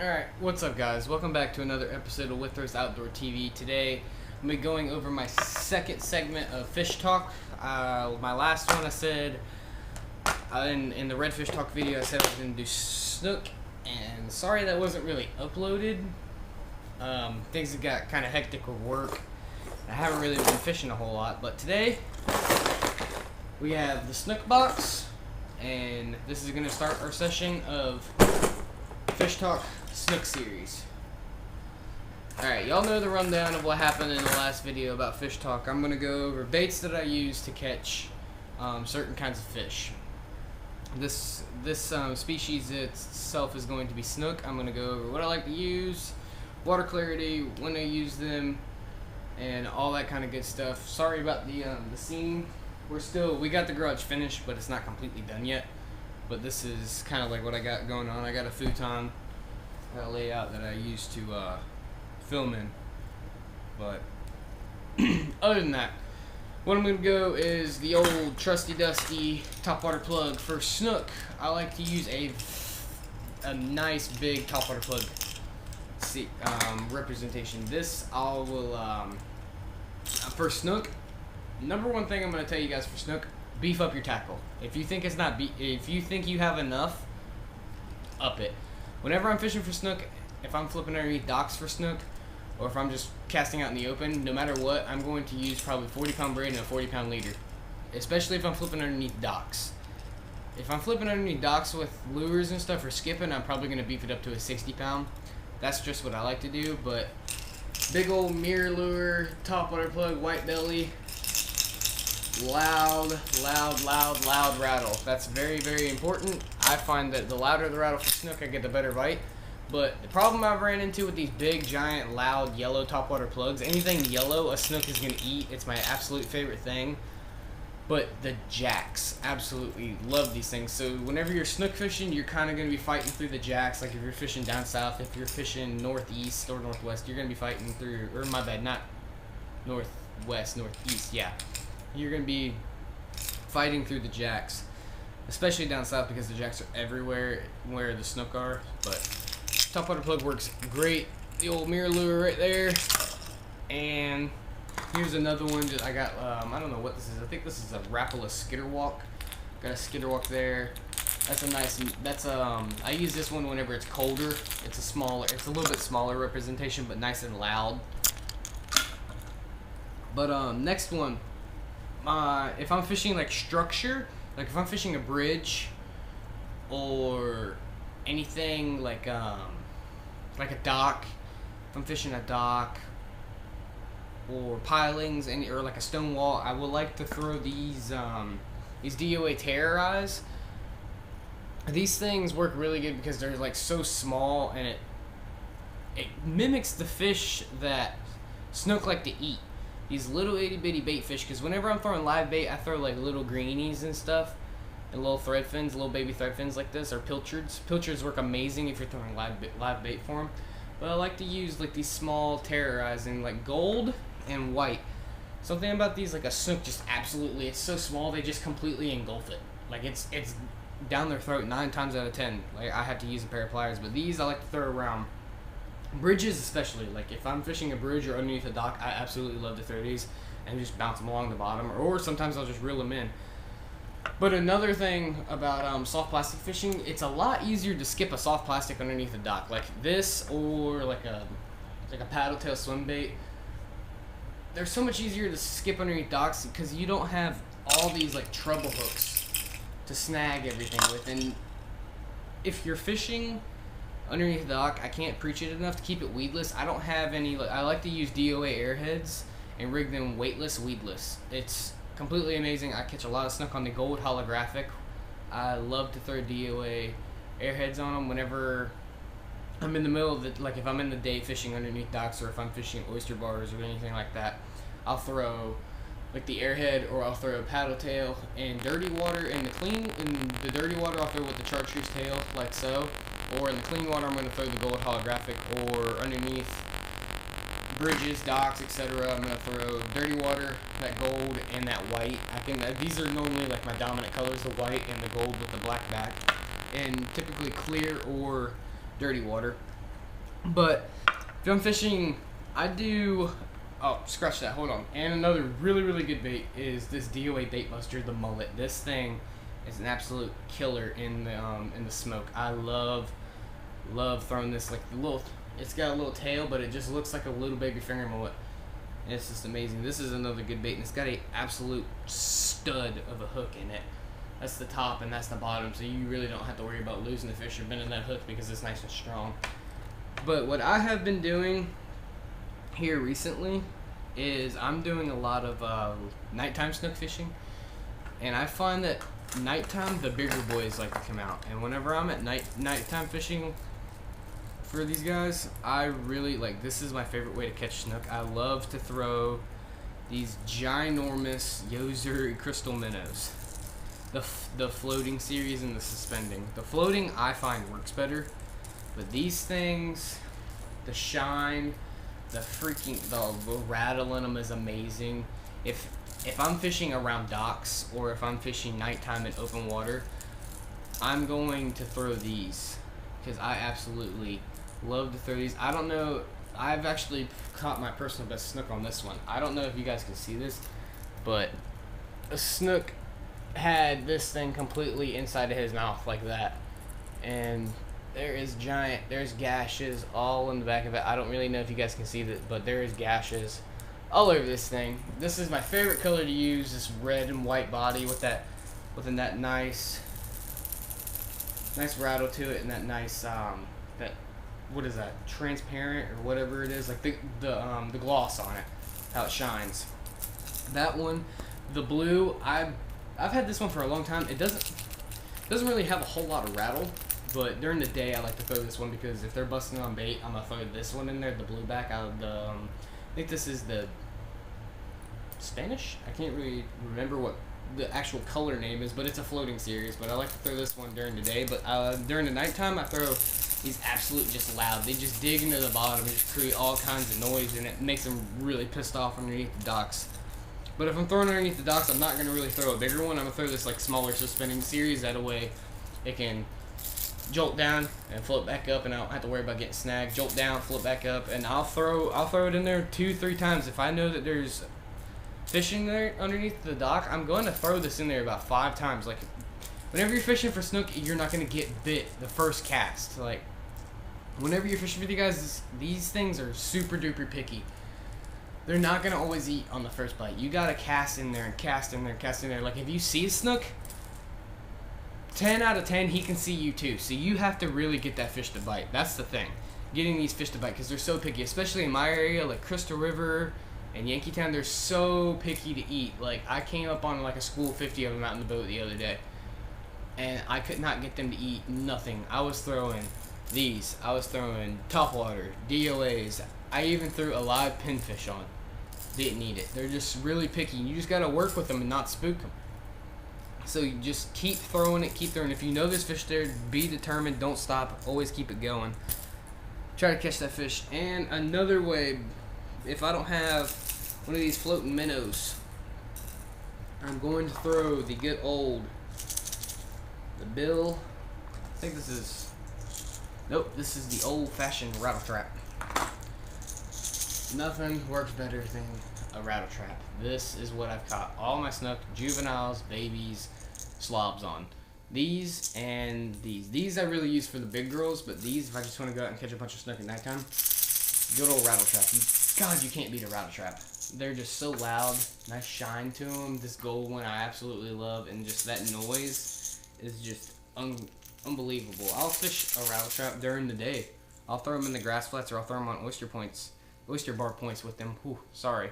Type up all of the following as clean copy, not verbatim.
Alright, what's up guys? Welcome back to another episode of Withers Outdoor TV. Today, I'm going to be going over my second segment of Fish Talk. My last one I said, in the Red Fish Talk video, I said I was going to do snook, and sorry that wasn't really uploaded. Things have got kind of hectic with work. I haven't really been fishing a whole lot, but today, we have the snook box, and this is going to start our session of Fish Talk Snook series. Alright, y'all know the rundown of what happened in the last video about Fish Talk. I'm going to go over baits that I use to catch certain kinds of fish. This species itself is going to be snook. I'm going to go over what I like to use, water clarity, when I use them, and all that kind of good stuff. Sorry about the scene. We got the garage finished, but it's not completely done yet. But this is kind of like what I got going on. I got a futon, got a layout that I use to film in. But other than that, what I'm going to go is the old trusty dusty topwater plug. For snook, I like to use a nice big topwater plug representation. This for snook, number one thing I'm going to tell you guys for snook, beef up your tackle. If you think if you think you have enough, up it. Whenever I'm fishing for snook, if I'm flipping underneath docks for snook, or if I'm just casting out in the open, no matter what, I'm going to use probably 40-pound braid and a 40-pound leader. Especially if I'm flipping underneath docks. If I'm flipping underneath docks with lures and stuff or skipping, I'm probably going to beef it up to a 60-pound. That's just what I like to do, but big old mirror lure, topwater plug, white belly, loud rattle. That's very, very important. I find that the louder the rattle for snook, I get the better bite. But the problem I've ran into with these big, giant, loud, yellow topwater plugs, anything yellow a snook is going to eat. It's my absolute favorite thing. But the jacks, absolutely love these things. So whenever you're snook fishing, you're kind of going to be fighting through the jacks. Like if you're fishing down south, if you're fishing northeast or northwest, you're going to be fighting through, or my bad, not northwest, northeast, yeah. You're going to be fighting through the jacks, especially down south because the jacks are everywhere where the snook are. But topwater plug works great. The old mirror lure right there. And here's another one that I got. I don't know what this is. I think this is a Rapala skitter walk. Got a skitter walk there. That's a nice. I use this one whenever it's colder. It's a little bit smaller representation, but nice and loud. But next one. If I'm fishing like structure, like if I'm fishing a bridge or anything like a dock, if I'm fishing a dock or pilings or like a stone wall, I would like to throw these DOA terrorize. These things work really good because they're like so small, and it mimics the fish that snook like to eat. These little itty bitty bait fish, because whenever I'm throwing live bait, I throw like little greenies and stuff, and little thread fins, little baby thread fins like this, or pilchards. Pilchards work amazing if you're throwing live bait for them. But I like to use like these small terrorizing, like gold and white. Something about these, like a snook, just absolutely, it's so small they just completely engulf it. Like it's down their throat 9 times out of 10. Like I have to use a pair of pliers, but these I like to throw around bridges, especially. Like if I'm fishing a bridge or underneath a dock, I absolutely love to throw these and just bounce them along the bottom, or sometimes I'll just reel them in. But another thing about soft plastic fishing, it's a lot easier to skip a soft plastic underneath a dock, like this, or like a paddle tail swim bait. They're so much easier to skip underneath docks because you don't have all these like treble hooks to snag everything with. And if you're fishing underneath the dock, I can't preach it enough to keep it weedless. I don't have any. I like to use DOA airheads and rig them weightless, weedless. It's completely amazing. I catch a lot of snook on the gold holographic. I love to throw DOA airheads on them whenever I'm in the middle of like if I'm in the day fishing underneath docks, or if I'm fishing oyster bars or anything like that. I'll throw like the airhead, or I'll throw a paddle tail in dirty water. In the dirty water, I'll throw with the chartreuse tail, like so. Or in the clean water, I'm going to throw the gold holographic, or underneath bridges, docks, etc. I'm going to throw dirty water, that gold, and that white. I think that these are normally like my dominant colors, the white and the gold with the black back. And typically clear or dirty water. But if I'm fishing, I do. Oh, scratch that. Hold on. And another really, really good bait is this DOA bait buster, the mullet. This thing is an absolute killer in the smoke. I love throwing this, like the little. It's got a little tail, but it just looks like a little baby finger mullet. And it's just amazing. This is another good bait, and it's got a absolute stud of a hook in it. That's the top and that's the bottom, so you really don't have to worry about losing the fish or bending that hook because it's nice and strong. But what I have been doing here recently is I'm doing a lot of nighttime snook fishing, and I find that nighttime the bigger boys like to come out. And whenever I'm at nighttime fishing for these guys, I really like, this is my favorite way to catch snook. I love to throw these ginormous Yoser crystal minnows, the floating series and the suspending. The floating I find works better, but these things, the shine, the rattle in them is amazing. If I'm fishing around docks or if I'm fishing nighttime in open water, I'm going to throw these because I absolutely love to throw these. I don't know, I've actually caught my personal best snook on this one. I don't know if you guys can see this, but a snook had this thing completely inside of his mouth like that, and there's gashes all in the back of it. I don't really know if you guys can see that, but there is gashes all over this thing. This is my favorite color to use, this red and white body with that nice rattle to it, and that nice that, what is that, transparent or whatever it is, like the gloss on it, how it shines. That one, the blue, I've had this one for a long time. It doesn't really have a whole lot of rattle, but during the day I like to throw this one because if they're busting on bait, I'm gonna throw this one in there, the blue back out of the I think this is the Spanish. I can't really remember what the actual color name is, but it's a floating series. But I like to throw this one during the day. But during the nighttime, I throw these absolute just loud. They just dig into the bottom and just create all kinds of noise, and it makes them really pissed off underneath the docks. But if I'm throwing underneath the docks, I'm not going to really throw a bigger one. I'm going to throw this like smaller suspending series. That way it can jolt down and float back up, and I don't have to worry about getting snagged. Jolt down, float back up, and I'll throw it in there 2-3 times. If I know that there's fishing there underneath the dock, I'm going to throw this in there about 5 times. Like, whenever you're fishing for snook, you're not going to get bit the first cast. Like, whenever you're fishing with you guys, these things are super duper picky. They're not going to always eat on the first bite. You got to cast in there and cast in there and cast in there. Like, if you see a snook, 10 out of 10, he can see you too. So you have to really get that fish to bite. That's the thing. Getting these fish to bite, because they're so picky. Especially in my area, like Crystal River and Yankeetown, they're so picky to eat. Like, I came up on like a school of 50 of them out in the boat the other day, and I could not get them to eat nothing. I was throwing these. I was throwing topwater, DOAs. I even threw a live pinfish on. Didn't eat it. They're just really picky. You just got to work with them and not spook them. So you just keep throwing it, keep throwing it. If you know there's fish there, be determined. Don't stop. Always keep it going. Try to catch that fish. And another way, if I don't have one of these floating minnows, I'm going to throw the good old, the bill. I think this is, nope, this is the old-fashioned rattle trap. Nothing works better than a rattle trap. This is what I've caught all my snook, juveniles, babies, slobs on. These and these. These I really use for the big girls, but these, if I just want to go out and catch a bunch of snook at nighttime, good old rattle trap. God, you can't beat a rattle trap. They're just so loud, nice shine to them. This gold one I absolutely love, and just that noise is just unbelievable. I'll fish a rattle trap during the day. I'll throw them in the grass flats, or I'll throw them on oyster bar points with them. Whew, sorry.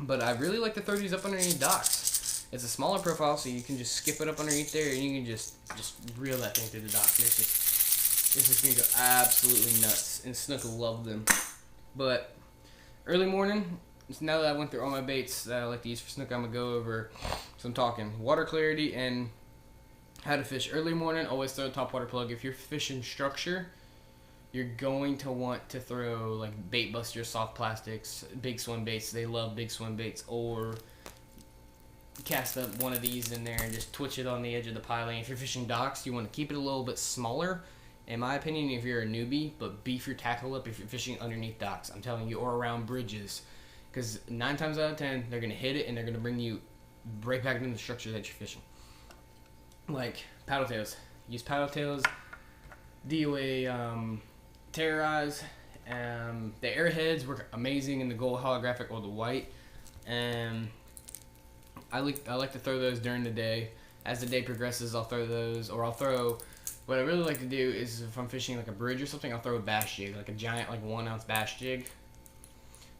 But I really like to throw these up underneath docks. It's a smaller profile, so you can just skip it up underneath there, and you can just reel that thing through the dock. It's just gonna go absolutely nuts, and snook will love them. But early morning, now that I went through all my baits that I like to use for snook, I'm gonna go over some talking water clarity and how to fish early morning. Always throw a top water plug. If you're fishing structure, you're going to want to throw like bait busters, soft plastics, big swim baits. They love big swim baits. Or cast up one of these in there and just twitch it on the edge of the piling. If you're fishing docks, you want to keep it a little bit smaller in my opinion, if you're a newbie, but beef your tackle up if you're fishing underneath docks. I'm telling you, or around bridges. Because 9 times out of 10, they're going to hit it and they're going to bring you right back into the structure that you're fishing. Like paddle tails. Use paddle tails, DOA terrorize. The airheads work amazing in the gold holographic or the white. And I like to throw those during the day. As the day progresses, I'll throw those, or I'll throw. What I really like to do is if I'm fishing like a bridge or something, I'll throw a bass jig, like a giant, like 1 ounce bass jig.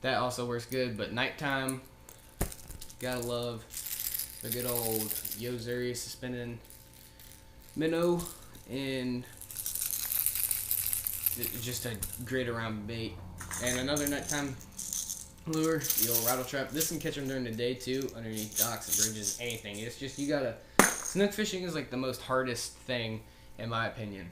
That also works good. But nighttime, gotta love the good old Yo-Zuri suspended minnow, and just a great around bait. And another nighttime lure, the old rattle trap. This can catch them during the day too, underneath docks and bridges, anything. It's just you gotta. Snook fishing is like the most hardest thing in my opinion.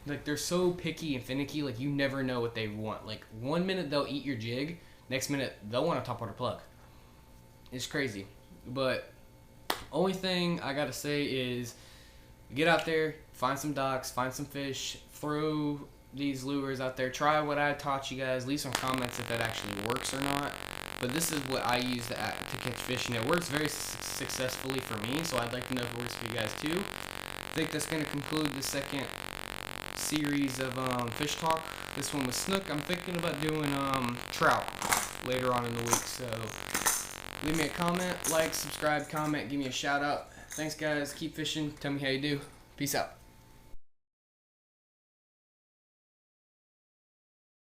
Like they're so picky and finicky. Like you never know what they want. Like 1 minute they'll eat your jig, next minute they'll want a topwater plug. It's crazy. But only thing I gotta say is get out there, find some docks, find some fish, throw these lures out there, try what I taught you guys, leave some comments if that actually works or not. But this is what I use to catch fish, and it works very successfully for me, so I'd like to know if it works for you guys too. I think that's going to conclude the second series of fish talk. This one was snook. I'm thinking about doing trout later on in the week, so leave me a comment, like, subscribe, comment, give me a shout out. Thanks guys, keep fishing, tell me how you do. Peace out.